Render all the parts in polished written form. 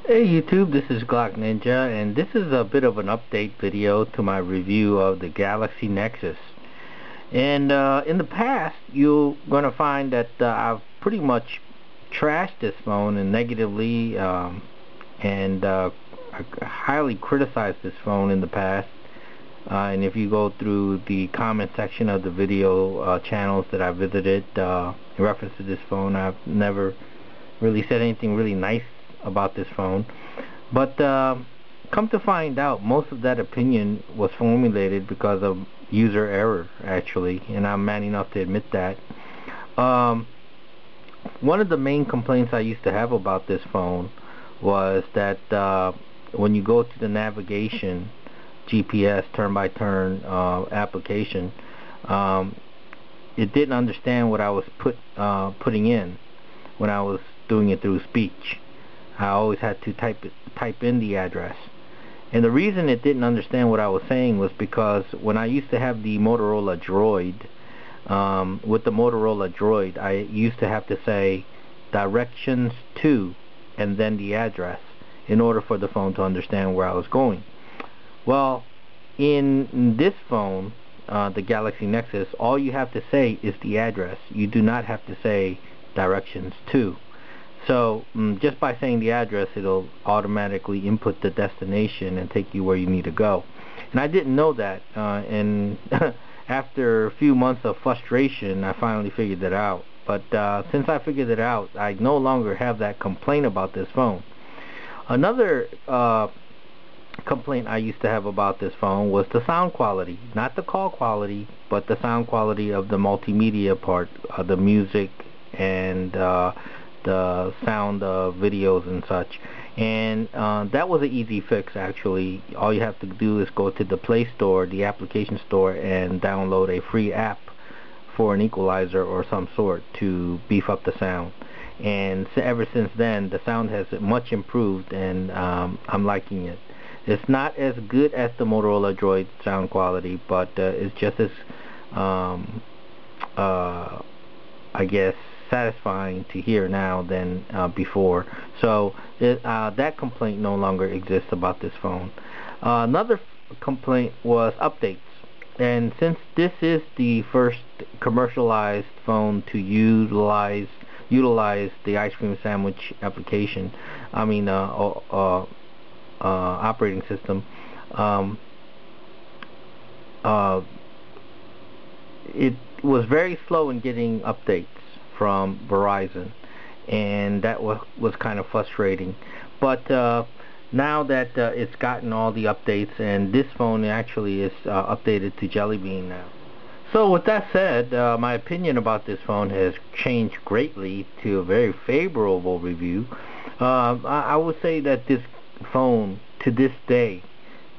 Hey YouTube, this is Glock Ninja, and this is a bit of an update video to my review of the Galaxy Nexus. And in the past, you're going to find that I've pretty much trashed this phone and negatively and highly criticized this phone in the past. And if you go through the comment section of the video channels that I visited in reference to this phone, I've never really said anything really nice about this phone. But come to find out, most of that opinion was formulated because of user error, actually, and I'm man enough to admit that. One of the main complaints I used to have about this phone was that when you go to the navigation GPS turn-by-turn application, it didn't understand what I was putting in when I was doing it through speech. I always had to type in the address. And the reason it didn't understand what I was saying was because when I used to have the Motorola Droid, with the Motorola Droid, I used to have to say directions to and then the address in order for the phone to understand where I was going. Well, in this phone, the Galaxy Nexus, all you have to say is the address. You do not have to say directions to. So just by saying the address, it'll automatically input the destination and take you where you need to go. And I didn't know that, and after a few months of frustration, I finally figured that out. But since I figured it out, I no longer have that complaint about this phone. Another complaint I used to have about this phone was the sound quality. Not the call quality, but the sound quality of the multimedia part, the music and the sound of videos and such. And that was an easy fix, actually. All you have to do is go to the Play Store, the application store, and download a free app for an equalizer or some sort to beef up the sound. And ever since then, the sound has much improved, and I'm liking it. It's not as good as the Motorola Droid sound quality, but it's just as I guess satisfying to hear now than before. So that complaint no longer exists about this phone. Another complaint was updates. And since this is the first commercialized phone to utilize the ice cream sandwich application, operating system, it was very slow in getting updates from Verizon, and that was kind of frustrating. But now that it's gotten all the updates, and this phone actually is updated to Jelly Bean now. So with that said, my opinion about this phone has changed greatly to a very favorable review. I would say that this phone to this day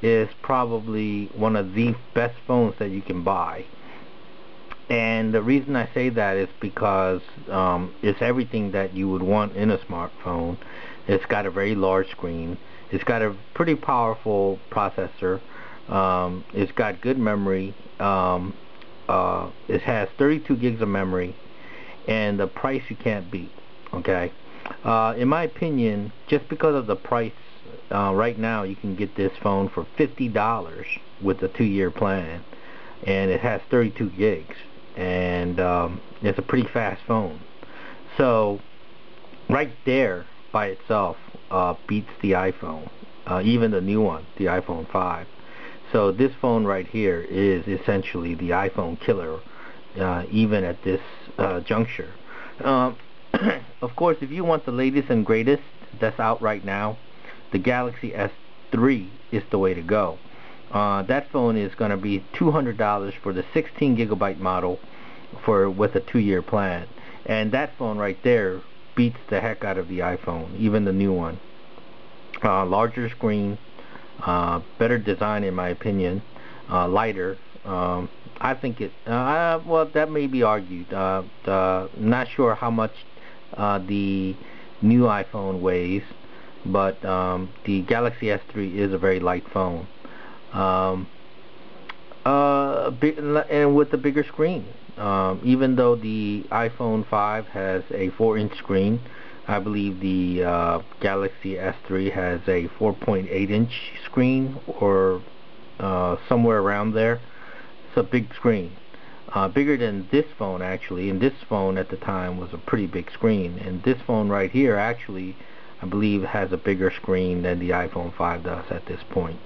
is probably one of the best phones that you can buy. And the reason I say that is because it's everything that you would want in a smartphone. It's got a very large screen. It's got a pretty powerful processor. It's got good memory. It has 32 gigs of memory, and the price you can't beat. Okay, in my opinion, just because of the price, right now you can get this phone for $50 with a 2-year plan, and it has 32 gigs. And it's a pretty fast phone. So right there by itself beats the iPhone, even the new one, the iPhone 5. So this phone right here is essentially the iPhone killer, even at this juncture. Of course, if you want the latest and greatest that's out right now, the Galaxy S3 is the way to go. That phone is going to be $200 for the 16 gigabyte model with a 2-year plan, and that phone right there beats the heck out of the iPhone, even the new one. Larger screen, better design in my opinion, lighter. I think it. Well, that may be argued. Not sure how much the new iPhone weighs, but the Galaxy S3 is a very light phone. And with a bigger screen. Even though the iPhone 5 has a 4-inch screen, I believe the Galaxy S3 has a 4.8-inch screen, or somewhere around there. It's a big screen, bigger than this phone actually, and this phone at the time was a pretty big screen, and this phone right here actually I believe has a bigger screen than the iPhone 5 does at this point.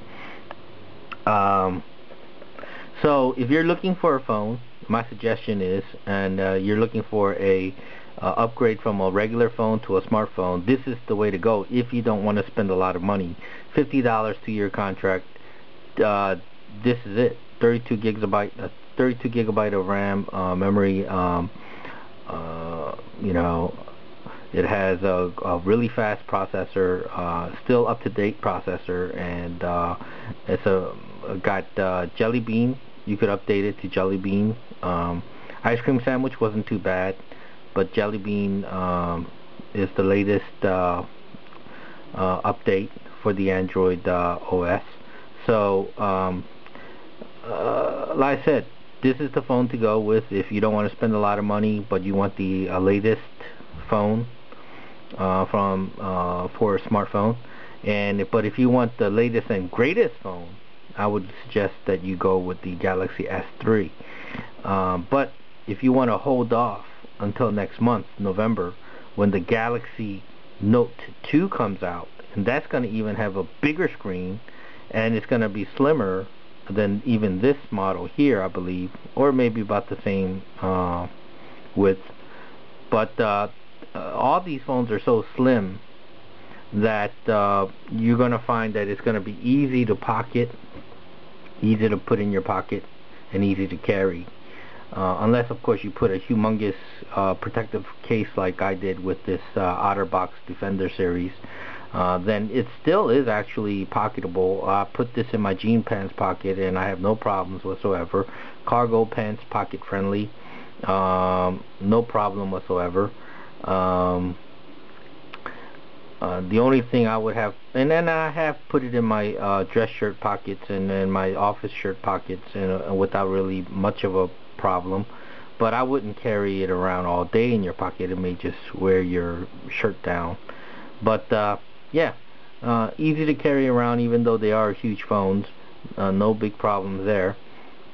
So if you're looking for a phone, my suggestion is, and you're looking for a upgrade from a regular phone to a smartphone, this is the way to go if you don't want to spend a lot of money. $50 2-year contract. This is it. 32 gigabyte of RAM, memory. You know, it has a really fast processor, still up-to-date processor, and it's got Jelly Bean. You could update it to Jelly Bean. Ice Cream Sandwich wasn't too bad, but Jelly Bean is the latest update for the Android OS. So, like I said, this is the phone to go with if you don't want to spend a lot of money, but you want the latest phone for a smartphone. But if you want the latest and greatest phone, I would suggest that you go with the Galaxy S3. But if you want to hold off until next month, November, when the Galaxy Note 2 comes out, and that's going to even have a bigger screen, and it's going to be slimmer than even this model here, I believe, or maybe about the same width. But all these phones are so slim that you're going to find that it's going to be easy to pocket, easy to put in your pocket, and easy to carry. Unless, of course, you put a humongous protective case like I did with this OtterBox Defender series, then it still is actually pocketable. I put this in my jean pants pocket and I have no problems whatsoever. Cargo pants, pocket friendly, no problem whatsoever. The only thing I would have, and then I have put it in my dress shirt pockets and in my office shirt pockets, and without really much of a problem. But I wouldn't carry it around all day in your pocket. It may just wear your shirt down. But yeah, easy to carry around, even though they are huge phones. No big problems there.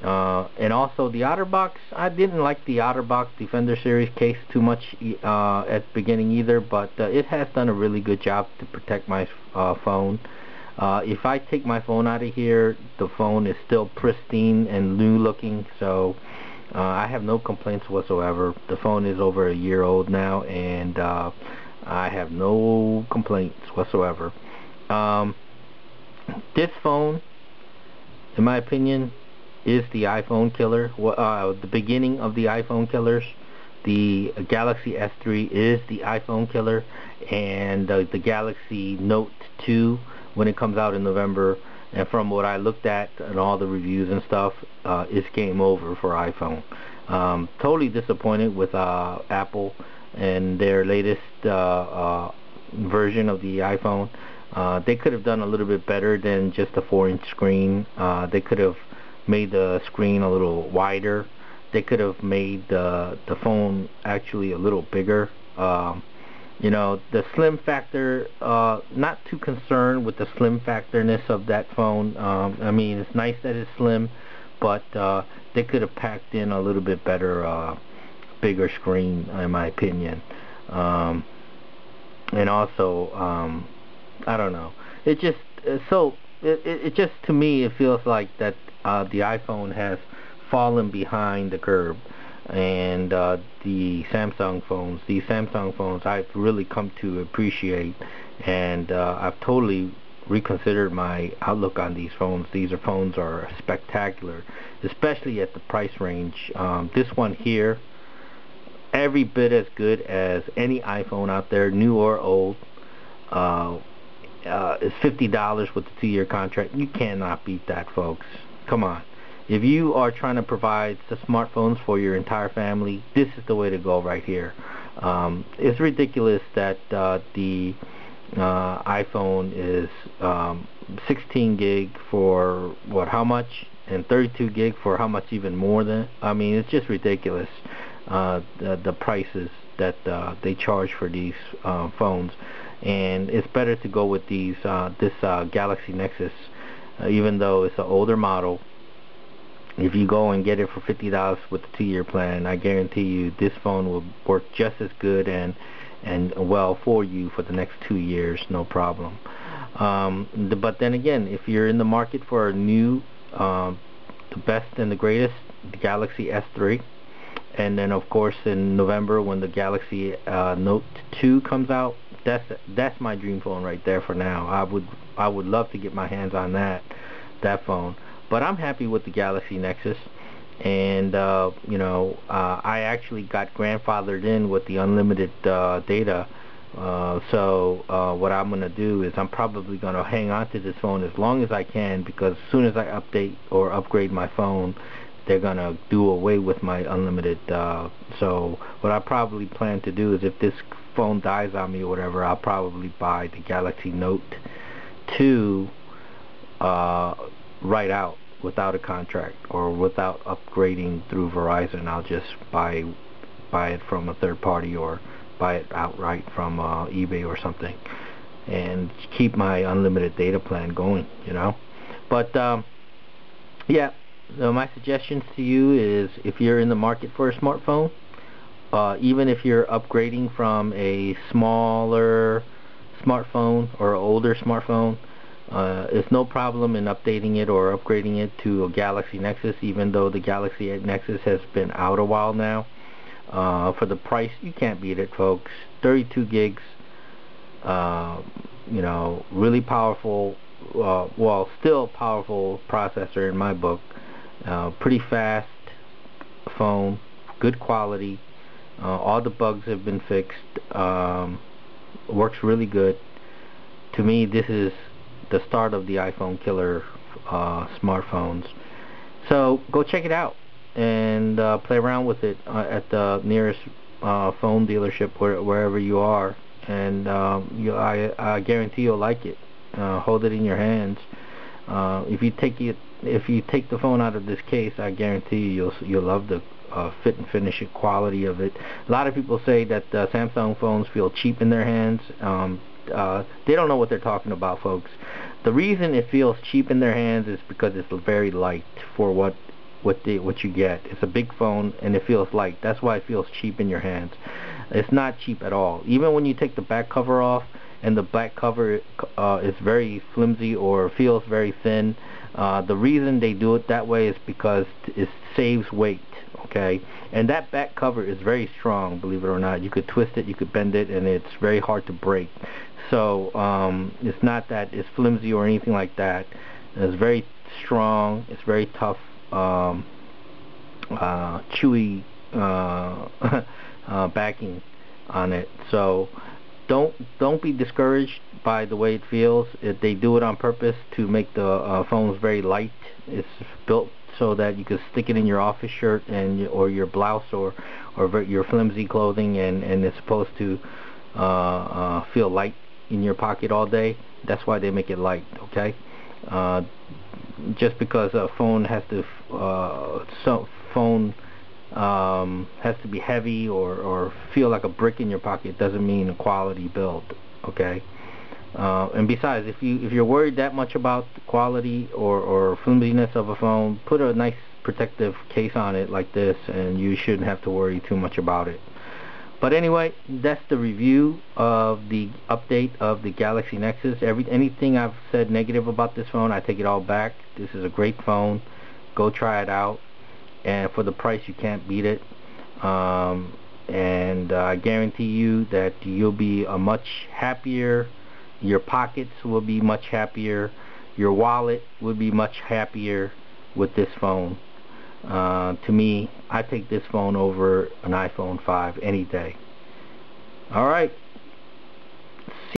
And also the OtterBox, I didn't like the OtterBox Defender series case too much at the beginning either, but it has done a really good job to protect my phone. If I take my phone out of here, the phone is still pristine and new looking, so I have no complaints whatsoever. The phone is over a year old now, and I have no complaints whatsoever. This phone, in my opinion, is the iPhone killer. The beginning of the iPhone killers. The Galaxy S3 is the iPhone killer, and the Galaxy Note 2, when it comes out in November, and from what I looked at and all the reviews and stuff, it's game over for iPhone. Totally disappointed with Apple and their latest version of the iPhone. They could have done a little bit better than just a 4-inch screen. They could have made the screen a little wider. They could have made the phone actually a little bigger. You know, the slim factor, not too concerned with the slim factorness of that phone. I mean, it's nice that it's slim, but they could have packed in a little bit better, bigger screen, in my opinion. And also, I don't know. It just it just, to me, it feels like that the iPhone has fallen behind the curve, and these Samsung phones I've really come to appreciate, and I've totally reconsidered my outlook on these phones. These phones are spectacular, especially at the price range. This one here, every bit as good as any iPhone out there, new or old. It's $50 with the 2-year contract. You cannot beat that, folks. Come on. If you are trying to provide the smartphones for your entire family, this is the way to go right here. It's ridiculous that the iPhone is 16 gig for how much, and 32 gig for how much even more than. I mean, it's just ridiculous. The prices that they charge for these phones, and it's better to go with these this Galaxy Nexus, even though it's an older model. If you go and get it for $50 with the 2-year plan, I guarantee you this phone will work just as good and well for you for the next 2 years, no problem. But then again, if you're in the market for a new, the best and the greatest, the Galaxy S3, and then of course in November when the Galaxy Note 2 comes out, that's my dream phone right there for now. I would love to get my hands on that phone. But I'm happy with the Galaxy Nexus, and you know, I actually got grandfathered in with the unlimited data. So what I'm gonna do is I'm probably gonna hang on to this phone as long as I can, because as soon as I update or upgrade my phone, they're gonna do away with my unlimited. So what I probably plan to do is, if this phone dies on me or whatever, I'll probably buy the Galaxy Note 2 right out without a contract or without upgrading through Verizon. I'll just buy it from a third party or buy it outright from eBay or something, and keep my unlimited data plan going, you know. But yeah, so my suggestions to you is, if you're in the market for a smartphone, even if you're upgrading from a smaller smartphone or older smartphone, it's no problem in updating it or upgrading it to a Galaxy Nexus, even though the Galaxy Nexus has been out a while now. For the price, you can't beat it, folks. 32 gigs, you know, really powerful, well, still powerful processor in my book. Pretty fast phone, good quality. All the bugs have been fixed. Works really good. To me, this is the start of the iPhone killer smartphones. So go check it out and play around with it at the nearest phone dealership wherever you are, and I guarantee you'll like it. Hold it in your hands. If you take the phone out of this case, I guarantee you'll love the fit and finish quality of it. A lot of people say that Samsung phones feel cheap in their hands. They don't know what they're talking about, folks. The reason it feels cheap in their hands is because it's very light for what you get. It's a big phone and it feels light. That's why it feels cheap in your hands. It's not cheap at all. Even when you take the back cover off and the back cover is very flimsy or feels very thin, the reason they do it that way is because it saves weight. Okay, and that back cover is very strong, believe it or not. You could twist it, you could bend it, and it's very hard to break. So it's not that it's flimsy or anything like that. It's very strong, it's very tough, chewy backing on it. So don't be discouraged by the way it feels. They do it on purpose to make the phones very light. It's built so that you can stick it in your office shirt or your blouse or your flimsy clothing, and it's supposed to feel light in your pocket all day. That's why they make it light. Okay, just because a phone has to has to be heavy or feel like a brick in your pocket doesn't mean a quality build. Okay. And besides, if you're worried that much about the quality or flimsiness of a phone, put a nice protective case on it like this, and you shouldn't have to worry too much about it. But anyway, that's the review of the update of the Galaxy Nexus. Anything I've said negative about this phone, I take it all back. This is a great phone. Go try it out, and for the price, you can't beat it. And I guarantee you that you'll be a much happier. Your pockets will be much happier. Your wallet will be much happier with this phone. To me, I take this phone over an iPhone 5 any day. Alright,